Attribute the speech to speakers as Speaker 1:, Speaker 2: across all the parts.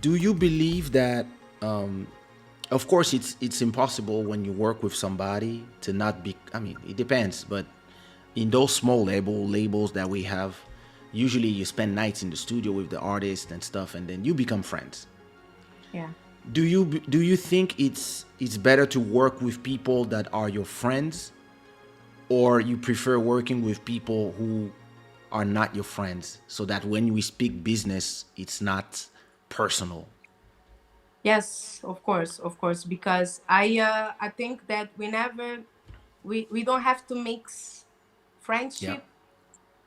Speaker 1: Do you believe that? Of course, it's impossible when you work with somebody to not be. I mean, it depends, but in those small labels that we have, usually you spend nights in the studio with the artist and stuff, and then you become friends.
Speaker 2: Yeah.
Speaker 1: Do you think it's better to work with people that are your friends, or you prefer working with people who are not your friends, so that when we speak business, it's not personal?
Speaker 2: Yes, of course, because I think that whenever we don't have to mix
Speaker 1: Yeah,
Speaker 2: friendship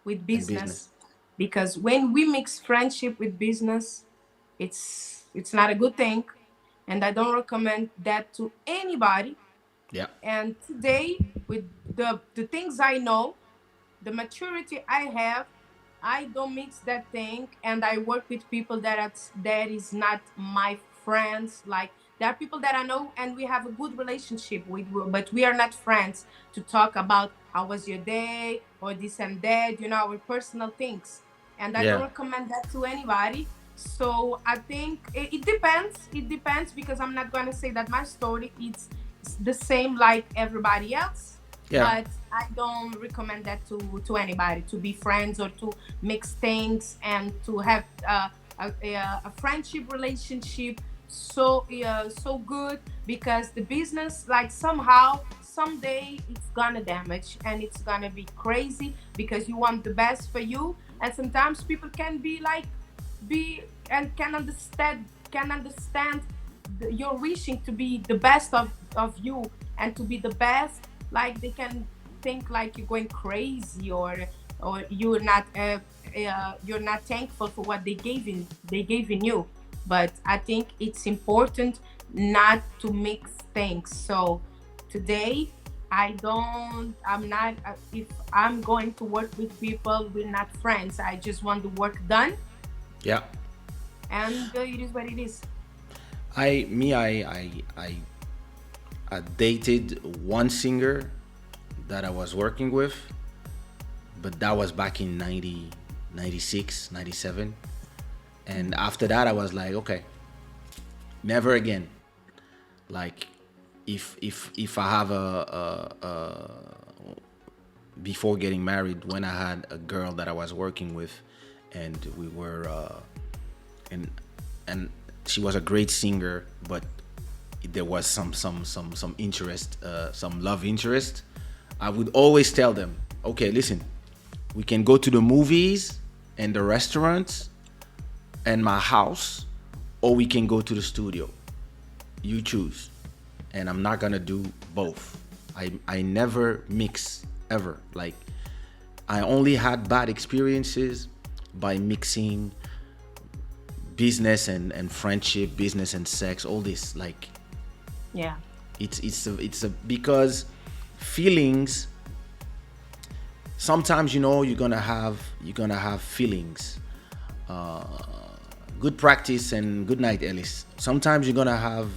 Speaker 2: with
Speaker 1: and business.
Speaker 2: business, because when we mix friendship with business, it's not a good thing, and I don't recommend that to anybody.
Speaker 1: Yeah,
Speaker 2: And today, with the things I know, the maturity I have, I don't mix that thing, and I work with people that is not my friends. Like, there are people that I know and we have a good relationship with, but we are not friends to talk about how was your day or this and that, our personal things. And I don't
Speaker 1: yeah,
Speaker 2: recommend that to anybody. So I think it depends. It depends, because I'm not going to say that my story is the same like everybody else,
Speaker 1: yeah,
Speaker 2: but I don't recommend that to anybody, to be friends or to mix things and to have a friendship relationship so good, because the business, like, somehow someday it's gonna damage and it's gonna be crazy, because you want the best for you, and sometimes people can be like, be and can understand your wishing to be the best of you and to be the best. Like, they can think like you're going crazy, or you're not thankful for what they gave in you. But I think it's important not to mix things. So today, I'm not, if I'm going to work with people, we're not friends. I just want the work done,
Speaker 1: yeah.
Speaker 2: and it is what it is.
Speaker 1: I me I dated one singer that I was working with, but that was back in 90, 96, 97. And after that, I was like, okay, never again. Like, if I have before getting married, when I had a girl that I was working with, and we were and and she was a great singer, but there was some interest, some love interest. I would always tell them, okay, listen, we can go to the movies and the restaurants and my house, or we can go to the studio. You choose. And I'm not gonna do both. I never mix ever. Like, I only had bad experiences by mixing business and friendship, business and sex, all this. Like,
Speaker 2: Yeah.
Speaker 1: it's a because feelings, sometimes, you're gonna have feelings. Good practice and good night, Ellis. Sometimes you're gonna have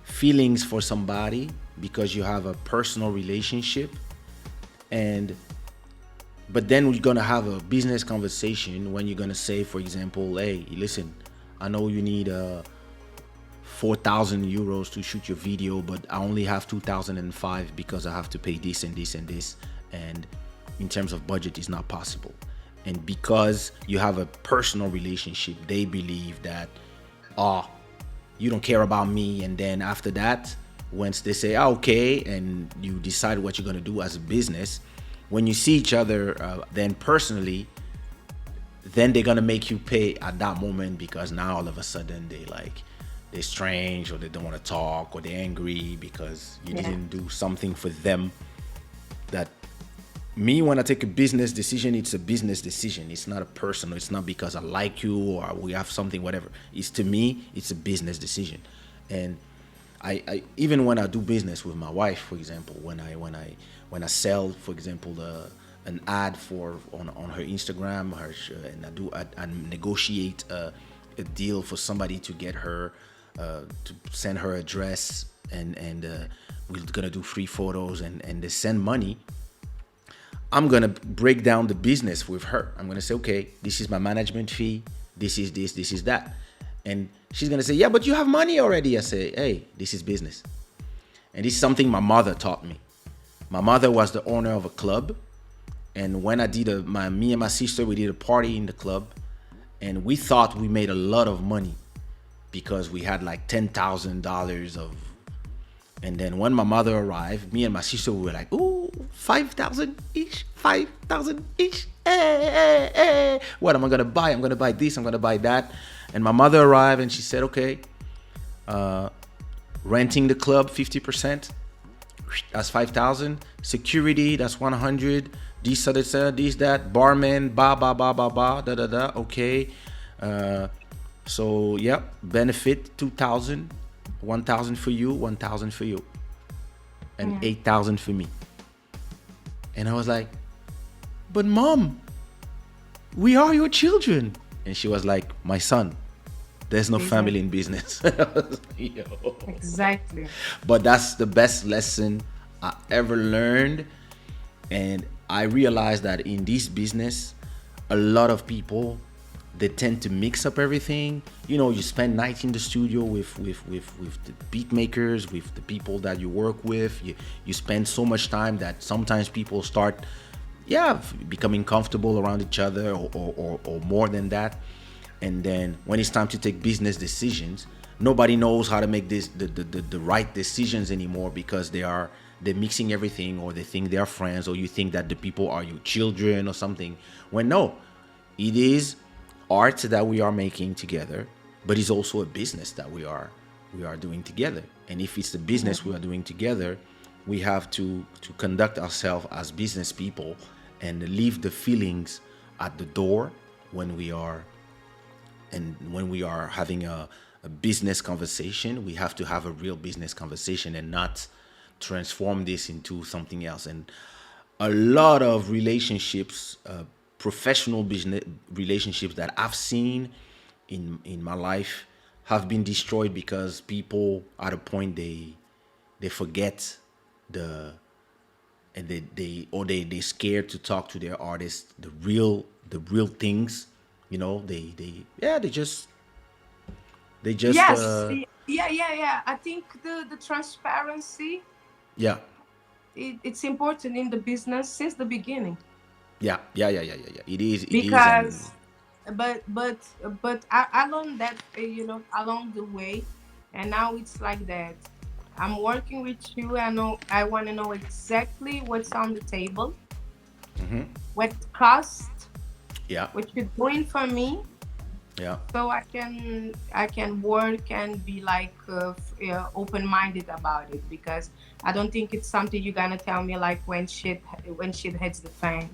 Speaker 1: feelings for somebody because you have a personal relationship, and but then we're gonna have a business conversation when you're gonna say, for example, hey, listen, I know you need 4,000 euros to shoot your video, but I only have 2005 because I have to pay this and this and this, and in terms of budget, it's not possible. And because you have a personal relationship, they believe that, oh, you don't care about me. And then after that, once they say, "Ah, okay," and you decide what you're gonna do as a business, when you see each other, then personally, then they're gonna make you pay at that moment, because now all of a sudden they're strange, or they don't want to talk, or they're angry because you
Speaker 2: Yeah.
Speaker 1: didn't do something for them. That me, when I take a business decision, it's a business decision. It's not a personal. It's not because I like you or we have something, whatever. It's, to me, it's a business decision. And I even when I do business with my wife, for example, when I sell, for example, an ad for on her Instagram, and I negotiate a deal for somebody to get her to send her address, and we're gonna do free photos, and they send money. I'm gonna break down the business with her. I'm gonna say, okay, this is my management fee. This is this. This is that. And she's gonna say, yeah, but you have money already. I say, hey, this is business. And this is something my mother taught me. My mother was the owner of a club, and when I did me and my sister, we did a party in the club, and we thought we made a lot of money because we had like $10,000 of. And then when my mother arrived, me and my sister were like, ooh, 5,000 each, 5,000 each. Hey, hey, hey. What am I gonna buy? I'm gonna buy this, I'm gonna buy that. And my mother arrived and she said, okay, renting the club 50%, that's 5,000. Security, that's 100. This, that, barman, da da da. Okay. So yeah, benefit 2,000, 1,000 for you, 1,000 for you, and 8,000 for me. And I was like, but mom, we are your children. And she was like, my son, there's no family in business. Yo.
Speaker 2: Exactly.
Speaker 1: But that's the best lesson I ever learned. And I realized that in this business, a lot of people, they tend to mix up everything. You know, you spend nights in the studio with the beat makers, with the people that you work with. You spend so much time that sometimes people start, becoming comfortable around each other, or more than that. And then when it's time to take business decisions, nobody knows how to make the right decisions anymore, because they're mixing everything, or they think they're friends, or you think that the people are your children or something. When no, it is art that we are making together, but it's also a business that we are doing together. And if it's the business we are doing together, we have to conduct ourselves as business people and leave the feelings at the door when we are having a business conversation. We have to have a real business conversation and not transform this into something else. And a lot of relationships, professional business relationships that I've seen in my life, have been destroyed because people at a point they forget the and they scared to talk to their artists the real things. You know, they just
Speaker 2: Yes. Yeah. I think the transparency,
Speaker 1: yeah.
Speaker 2: it's important in the business since the beginning.
Speaker 1: Yeah. It is. And
Speaker 2: Because but I learned that, along the way, and now it's like that. I'm working with you. I want to know exactly what's on the table, what cost,
Speaker 1: yeah.
Speaker 2: what you're doing for me,
Speaker 1: Yeah.
Speaker 2: so I can work and be like, open minded about it, because I don't think it's something you're gonna tell me like when shit hits the fan.